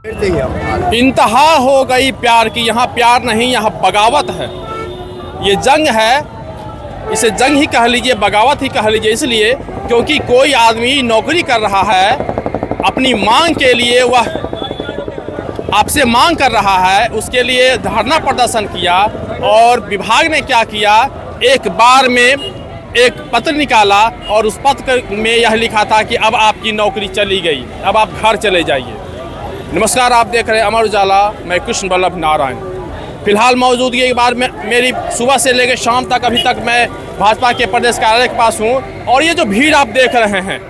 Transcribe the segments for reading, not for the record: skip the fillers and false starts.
इंतहा हो गई प्यार की, यहाँ प्यार नहीं यहाँ बगावत है। ये जंग है, इसे जंग ही कह लीजिए, बगावत ही कह लीजिए। इसलिए क्योंकि कोई आदमी नौकरी कर रहा है, अपनी मांग के लिए वह आपसे मांग कर रहा है, उसके लिए धरना प्रदर्शन किया। और विभाग ने क्या किया, एक बार में एक पत्र निकाला और उस पत्र में यह लिखा था कि अब आपकी नौकरी चली गई, अब आप घर चले जाइए। नमस्कार, आप देख रहे हैं अमर उजाला, मैं कृष्ण वल्लभ नारायण। फिलहाल मौजूदगी एक बार मेरी सुबह से लेकर शाम तक अभी तक मैं भाजपा के प्रदेश कार्यालय के पास हूँ। और ये जो भीड़ आप देख रहे हैं,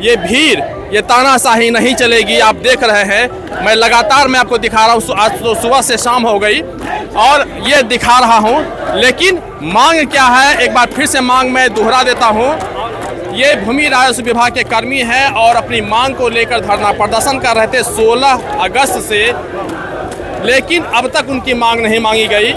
ये भीड़, ये तानाशाही नहीं चलेगी। आप देख रहे हैं, मैं लगातार मैं आपको दिखा रहा हूँ। आज तो सुबह से शाम हो गई और ये दिखा रहा हूँ, लेकिन मांग क्या है, एक बार फिर से मांग मैं दोहरा देता हूँ। ये भूमि राजस्व विभाग के कर्मी हैं और अपनी मांग को लेकर धरना प्रदर्शन कर रहे थे 16 अगस्त से, लेकिन अब तक उनकी मांग नहीं मांगी गई।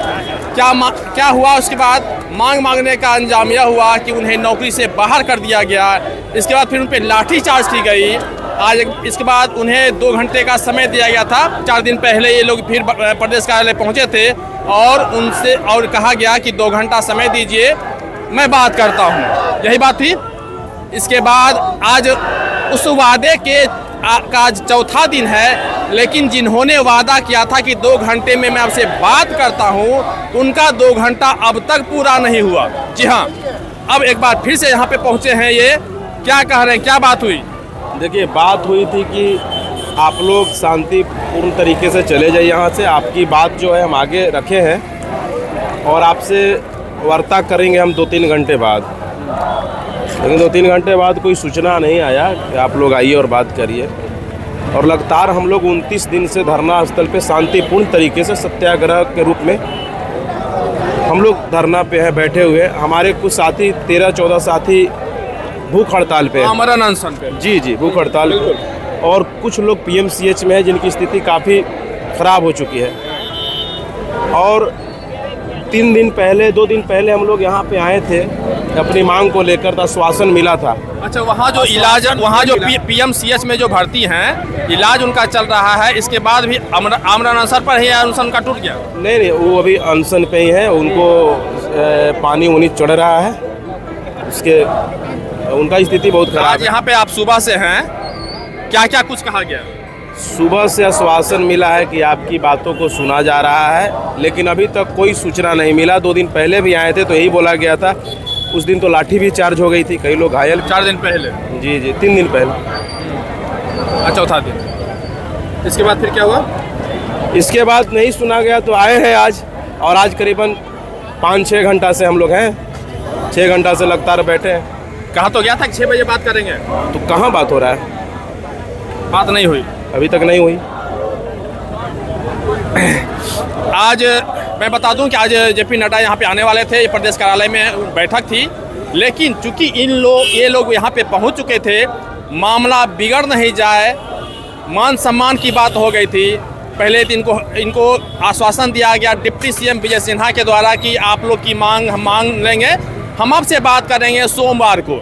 क्या हुआ उसके बाद? मांग मांगने का अंजाम यह हुआ कि उन्हें नौकरी से बाहर कर दिया गया। इसके बाद फिर उन पर लाठीचार्ज की गई। आज इसके बाद उन्हें 2 घंटे का समय दिया गया था। 4 दिन पहले ये लोग फिर प्रदेश कार्यालय पहुंचे थे और उनसे और कहा गया कि 2 घंटा समय दीजिए, मैं बात करता हूं। यही बात थी। इसके बाद आज उस वादे के का आज चौथा दिन है, लेकिन जिन्होंने वादा किया था कि 2 घंटे में मैं आपसे बात करता हूं, उनका 2 घंटा अब तक पूरा नहीं हुआ। जी हाँ, अब एक बार फिर से यहाँ पे पहुँचे हैं। ये क्या कह रहे हैं, क्या बात हुई? देखिए, बात हुई थी कि आप लोग शांतिपूर्ण तरीके से चले जाइए यहाँ से। आपकी बात जो है हम आगे रखे हैं और आपसे वार्ता करेंगे हम 2-3 घंटे बाद। लेकिन 2-3 घंटे बाद कोई सूचना नहीं आया कि आप लोग आइए और बात करिए। और लगातार हम लोग 29 दिन से धरना स्थल पे शांतिपूर्ण तरीके से सत्याग्रह के रूप में हम लोग धरना पे हैं, बैठे हुए। हमारे कुछ साथी 13-14 साथी भूख हड़ताल पे, आमरण अनशन पे। जी, भूख हड़ताल। और कुछ लोग PMCH में है जिनकी स्थिति काफ़ी ख़राब हो चुकी है। और 2 दिन पहले हम लोग यहाँ पे आए थे, अपनी मांग को लेकर आश्वासन मिला था। अच्छा, वहाँ जो इलाज, वहाँ जो PMCH में जो भर्ती हैं, इलाज उनका चल रहा है, इसके बाद भी आमरण अनशन पर ही अनशन का टूट गया? नहीं, वो अभी अनशन पे ही है। उनको पानी उनी चढ़ रहा है, उसके उनका स्थिति बहुत खराब है। आज यहाँ पे आप सुबह से हैं, क्या क्या कुछ कहा गया? सुबह से आश्वासन मिला है कि आपकी बातों को सुना जा रहा है, लेकिन अभी तक कोई सूचना नहीं मिला। 2 दिन पहले भी आए थे तो यही बोला गया था। उस दिन तो लाठी भी चार्ज हो गई थी, कई लोग घायल। 4 दिन पहले? जी, 3 दिन पहले। चौथा दिन। इसके बाद फिर क्या हुआ? इसके बाद नहीं सुना गया तो आए हैं आज। और आज करीबन 5-6 घंटा से हम लोग हैं, 6 घंटा से लगातार बैठे हैं। कहा तो गया था कि 6 बजे बात करेंगे, तो कहाँ बात हो रहा है? बात नहीं हुई, अभी तक नहीं हुई। आज मैं बता दूं कि आज JP नड्डा यहाँ पे आने वाले थे, प्रदेश कार्यालय में बैठक थी। लेकिन चूंकि ये लोग यहाँ पे पहुँच चुके थे, मामला बिगड़ नहीं जाए, मान सम्मान की बात हो गई थी। पहले तो इनको आश्वासन दिया गया डिप्टी CM विजय सिन्हा के द्वारा कि आप लोग की मांग हम मांग लेंगे, हम आपसे बात करेंगे सोमवार को।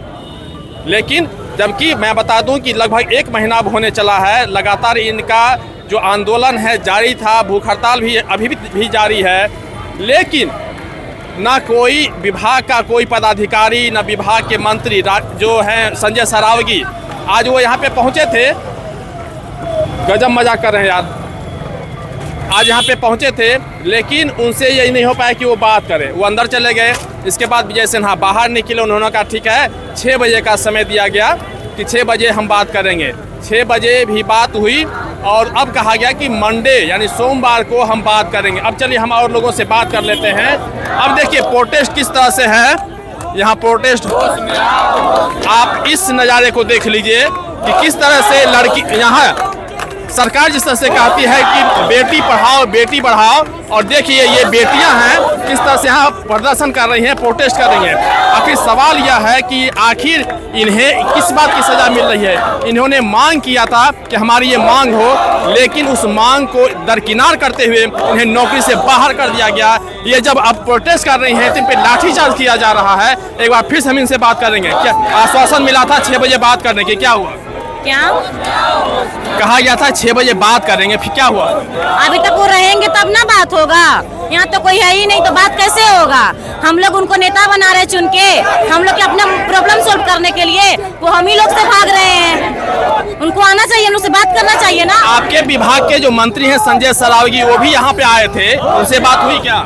लेकिन जबकि मैं बता दूं कि लगभग 1 महीना होने चला है, लगातार इनका जो आंदोलन है जारी था, भूख हड़ताल भी अभी भी जारी है। लेकिन ना कोई विभाग का कोई पदाधिकारी, ना विभाग के मंत्री जो हैं संजय सरावगी, आज वो यहाँ पे पहुँचे थे। गजब मजाक कर रहे हैं यार। आज यहाँ पे पहुँचे थे, लेकिन उनसे यही नहीं हो पाया कि वो बात करें। वो अंदर चले गए। इसके बाद विजय सिन्हा बाहर निकले। उन्होंने कहा ठीक है, 6 बजे का समय दिया गया कि 6 बजे हम बात करेंगे। 6 बजे भी बात हुई और अब कहा गया कि मंडे यानी सोमवार को हम बात करेंगे। अब चलिए हम और लोगों से बात कर लेते हैं। अब देखिए प्रोटेस्ट किस तरह से है, यहाँ प्रोटेस्ट। आप इस नज़ारे को देख लीजिए कि किस तरह से लड़की, यहाँ सरकार जिस तरह से कहती है कि बेटी पढ़ाओ बेटी बढ़ाओ, और देखिए ये बेटियां हैं किस तरह से यहाँ प्रदर्शन कर रही हैं, प्रोटेस्ट कर रही हैं। आखिर सवाल यह है कि आखिर इन्हें किस बात की सज़ा मिल रही है? इन्होंने मांग किया था कि हमारी ये मांग हो, लेकिन उस मांग को दरकिनार करते हुए इन्हें नौकरी से बाहर कर दिया गया। ये जब अब प्रोटेस्ट कर रही हैं तो इन पर लाठीचार्ज किया जा रहा है। एक बार फिर से हम इनसे बात करेंगे। क्या आश्वासन मिला था 6 बजे बात करने की, क्या हुआ? क्या कहा गया था 6 बजे बात करेंगे, फिर क्या हुआ? अभी तक वो रहेंगे तब ना बात होगा। यहाँ तो कोई है ही नहीं तो बात कैसे होगा? हम लोग उनको नेता बना रहे चुन के, हम लोग के अपना प्रॉब्लम सोल्व करने के लिए, वो हम ही लोग से भाग रहे हैं। उनको आना चाहिए, उनसे बात करना चाहिए ना। आपके विभाग के जो मंत्री हैं संजय सरावगी, वो भी यहाँ पे आए थे, उनसे बात हुई क्या?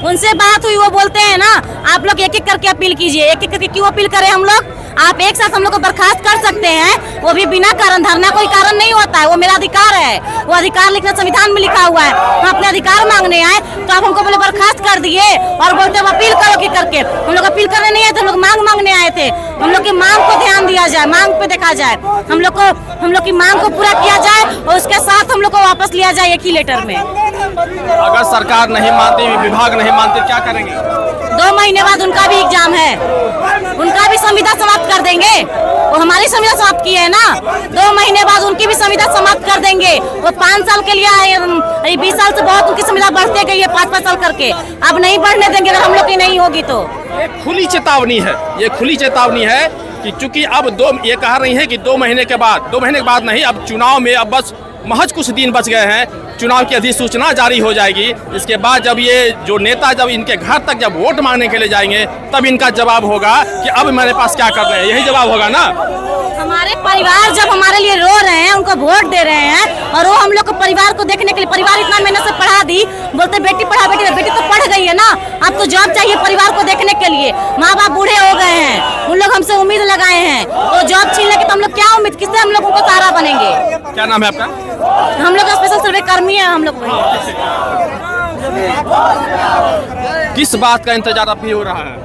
उनसे बात हुई, वो बोलते हैं ना आप लोग एक एक करके अपील कीजिए। एक एक करके क्यों अपील करें हम लोग? आप एक साथ हम लोग को बर्खास्त कर सकते हैं, वो भी बिना कारण। धरना कोई कारण नहीं होता है, वो मेरा अधिकार है। वो अधिकार लिखना संविधान में लिखा हुआ है। हम अपने अधिकार मांगने आए तो आप हमको बोले बर्खास्त कर दिए और बोलते हैं अपील करो कि करके। हम लोग अपील करने नहीं आए थे, हम लोग मांग मांगने आए थे। हम लोग की मांग को ध्यान दिया जाए, मांग पे देखा जाए, हम लोग की मांग को पूरा किया जाए और उसके साथ हम लोग को वापस लिया जाए एक ही लेटर में। अगर सरकार नहीं मानती, विभाग नहीं मानते, क्या करेंगे? 2 महीने बाद उनका भी एग्जाम है, उनका भी संविदा समाप्त कर देंगे। वो हमारी संविदा समाप्त की है ना, 2 महीने बाद उनकी भी संविदा समाप्त कर देंगे। वो 5 साल के लिए आए, 20 साल से बहुत उनकी संविदा बढ़ते गई है 5-5 साल करके। अब नहीं बढ़ने देंगे अगर हम लोग की नहीं होगी तो। ये खुली चेतावनी है, ये खुली चेतावनी है कि चूंकि अब ये कह रही है कि 2 महीने के बाद, 2 महीने के बाद नहीं, अब चुनाव में अब बस महज कुछ दिन बच गए हैं, चुनाव की अधिसूचना जारी हो जाएगी। इसके बाद जब ये जो नेता जब इनके घर तक जब वोट मांगने के लिए जाएंगे, तब इनका जवाब होगा कि अब मेरे पास क्या कर रहे हैं, यही जवाब होगा ना। हमारे परिवार जब हमारे लिए रो रहे हैं, उनको वोट दे रहे हैं, और वो हम लोग को परिवार को देखने के लिए, परिवार इतना मेहनत से पढ़ा दी, बोलते बेटी पढ़ा, बेटी तो पढ़ गई है ना, अब तो जॉब चाहिए परिवार को देखने के लिए। माँ बाप बूढ़े हो गए हैं, उन लोग हमसे उम्मीद लगाए हैं, तो जॉब छीन लेके तो हम लोग क्या उम्मीद, किससे हम लोग उनको सहारा बनेंगे? क्या नाम है आपका? हम लोग स्पेशल सर्वे कर्मी है हम लोग। किस बात का इंतजार अभी हो रहा है?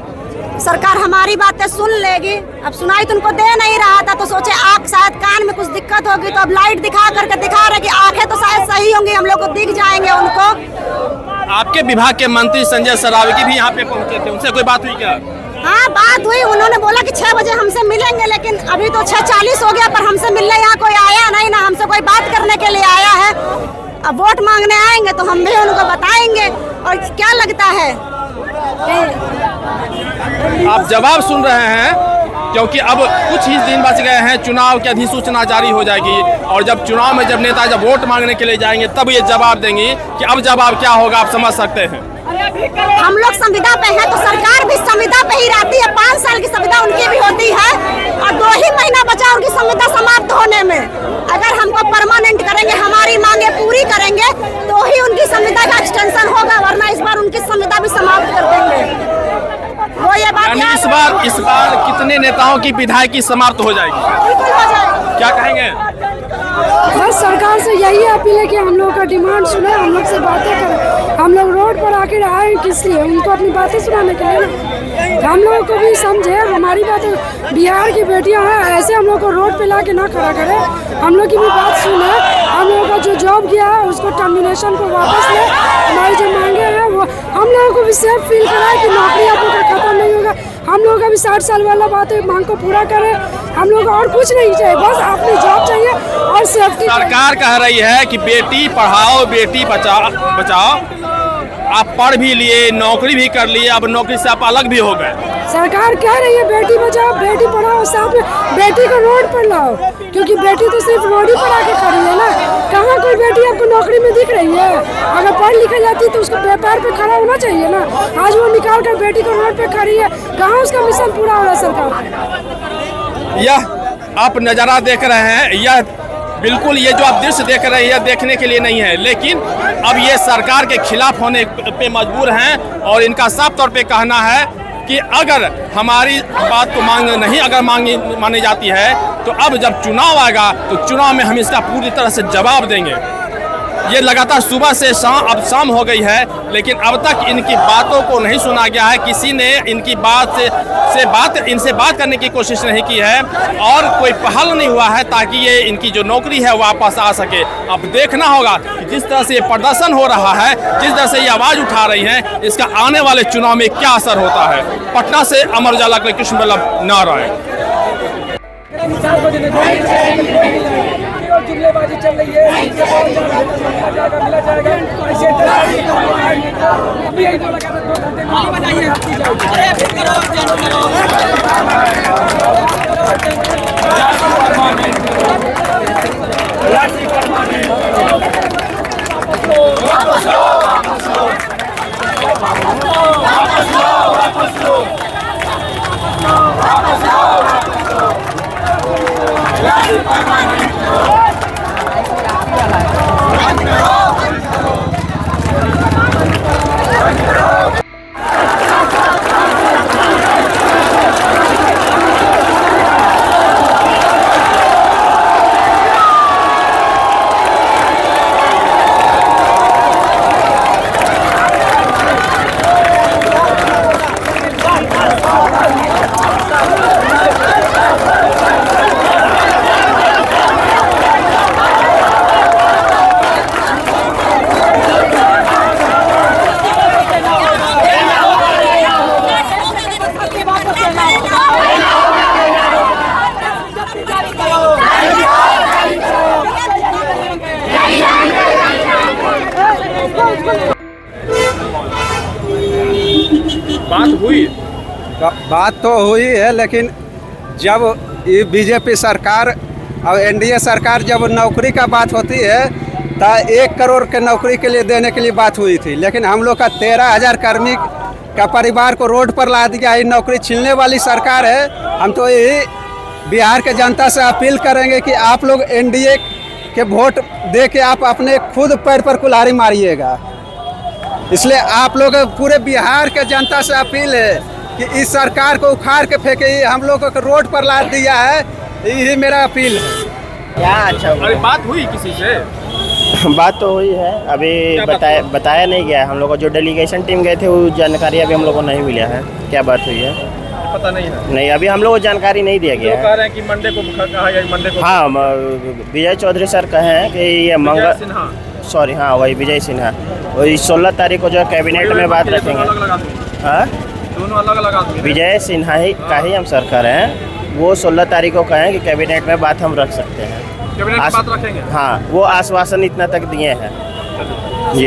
सरकार हमारी बातें सुन लेगी। अब सुनाई तो उनको दे नहीं रहा था, तो सोचे आँख शायद कान में कुछ दिक्कत होगी, तो अब लाइट दिखा करके दिखा रहे कि आंखें तो शायद सही होंगी, हम लोग को दिख जाएंगे उनको। आपके विभाग के मंत्री संजय सरावगी भी यहाँ पे पहुँचे थे, उनसे कोई बात हुई क्या? हाँ बात हुई, उन्होंने बोला कि 6 बजे हमसे मिलेंगे, लेकिन अभी तो 6:40 हो गया, पर हमसे मिलने यहाँ कोई आया नहीं, ना हमसे कोई बात करने के लिए आया है। अब वोट मांगने आएंगे तो हम भी उनको बताएंगे। और क्या लगता है, आप जवाब सुन रहे हैं, क्योंकि अब कुछ ही दिन बच गए हैं, चुनाव की अधिसूचना जारी हो जाएगी, और जब चुनाव में जब नेता जब वोट मांगने के लिए जाएंगे तब ये जवाब देंगे कि अब जवाब क्या होगा, आप समझ सकते हैं। हम लोग संविदा पे हैं तो सरकार भी संविदा पे ही रहती है, 5 साल की संविदा उनकी भी होती है, और 2 ही महीना बचा उनकी संविदा समाप्त होने में। अगर हमको परमानेंट करेंगे, हमारी मांगे पूरी करेंगे, तो ही उनकी संविदा का एक्सटेंशन होगा, वरना इस बार उनकी संविदा भी समाप्त कर देंगे। वो ये बात यानी इस बार कितने नेताओं की विधायकी समाप्त हो जाएगी? बिल्कुल हो जाएगी। क्या कहेंगे? बस सरकार से यही अपील है कि हम लोग का डिमांड सुने, हम लोग से बातें करें। हम लोग रोड पर आकर आए किस लिए? उनको अपनी बातें सुनाने के लिए ना। हम लोगों को भी समझे, हमारी बातें, बिहार की बेटियां हैं, ऐसे हम लोग को रोड पे ला के ना खड़ा करें। हम लोग की भी बात सुने, हम लोगों का जो जॉब किया है उसको टर्मिनेशन को वापस ले, हमारी जो मांगे हैं वो हम लोगों को भी सेफ फील कराए कि नौकरी आप लोग का खत्म नहीं होगा। हम लोग का भी 60 साल वाला बात है, मांग को पूरा करें। हम लोग और कुछ नहीं चाहिए, बस अपनी जॉब चाहिए और सेफ्टी। सरकार कह रही है कि बेटी पढ़ाओ बेटी बचाओ। आप पढ़ भी लिए, नौकरी भी कर लिए, अब नौकरी से आप अलग भी हो गए। सरकार कह रही है बेटी बचाओ बेटी पढ़ाओ, साथ में बेटी को रोड पर लाओ, क्योंकि बेटी तो सिर्फ रोड ही पर आके खड़ी है ना। कहाँ कोई बेटी आपको नौकरी में दिख रही है? अगर पढ़ लिख जाती तो उसको व्यापार पे खड़ा होना चाहिए ना। आज वो निकाल कर बेटी को रोड पे खड़ी है, कहाँ उसका मिशन पूरा हो रहा है? सरकार यह आप नज़ारा देख रहे हैं, यह बिल्कुल ये जो आप दृश्य देख रहे हैं यह देखने के लिए नहीं है, लेकिन अब ये सरकार के खिलाफ होने पे मजबूर हैं, और इनका साफ तौर पे कहना है कि अगर हमारी बात को मानी जाती है तो अब जब चुनाव आएगा तो चुनाव में हम इसका पूरी तरह से जवाब देंगे। ये लगातार सुबह से अब शाम हो गई है, लेकिन अब तक इनकी बातों को नहीं सुना गया है। किसी ने इनकी इनसे बात करने की कोशिश नहीं की है, और कोई पहल नहीं हुआ है ताकि ये इनकी जो नौकरी है वापस आ सके। अब देखना होगा कि जिस तरह से ये प्रदर्शन हो रहा है, जिस तरह से ये आवाज़ उठा रही हैं, इसका आने वाले चुनाव में क्या असर होता है। पटना से अमर उजाला के कृष्ण बल्लभ नारायण। जुमलेबाजी चल रही है, मिला जाएगा ऐसे अभी यही तो लगा 2 घंटे बात हुई? बात तो हुई है, लेकिन जब ये बीजेपी सरकार और एनडीए सरकार जब नौकरी का बात होती है तो 1 करोड़ के नौकरी के लिए देने के लिए बात हुई थी, लेकिन हम लोग का 13,000 कर्मी का परिवार को रोड पर ला दिया। ये नौकरी छीनने वाली सरकार है। हम तो यही बिहार के जनता से अपील करेंगे कि आप लोग एनडीए के वोट दे के आप अपने खुद पैर पर कुल्हाड़ी मारिएगा। इसलिए आप लोग पूरे बिहार के जनता से अपील है कि इस सरकार को उखाड़ के फेंके। हम लोगों को रोड पर ला दिया है, यही मेरा अपील है। क्या अच्छा अरे बात हुई किसी से? बात तो हुई है, अभी बताया नहीं गया है। हम लोग को जो डेलीगेशन टीम गए थे वो जानकारी अभी हम लोग को नहीं मिला है, क्या बात हुई है पता नहीं है। नहीं, अभी हम लोग को जानकारी नहीं दिया गया कह है। रहे हैं कि मंडे को कहा गया, मंडे को। हाँ, विजय चौधरी सर कहे हैं कि ये मंगल, सॉरी हाँ वही विजय सिन्हा, वही 16 तारीख को जो कैबिनेट में बात रखेंगे। हाँ, दोनों अलग अलग आदमी। विजय सिन्हा ही का ही हम सरकार हैं, वो 16 तारीख को कहें कि कैबिनेट में बात हम रख सकते हैं। कैबिनेट में बात रखेंगे? हाँ, वो आश्वासन इतना तक दिए हैं जी,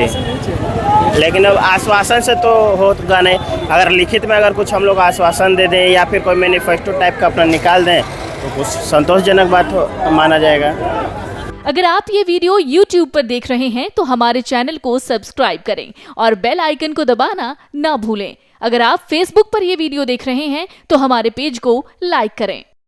लेकिन अब आश्वासन से तो होगा नहीं। अगर लिखित में अगर कुछ हम लोग आश्वासन दे दें या फिर कोई मैनिफेस्टो टाइप का अपना निकाल दें तो कुछ संतोषजनक बात माना जाएगा। अगर आप ये वीडियो YouTube पर देख रहे हैं तो हमारे चैनल को सब्सक्राइब करें और बेल आइकन को दबाना ना भूलें। अगर आप Facebook पर ये वीडियो देख रहे हैं तो हमारे पेज को लाइक करें।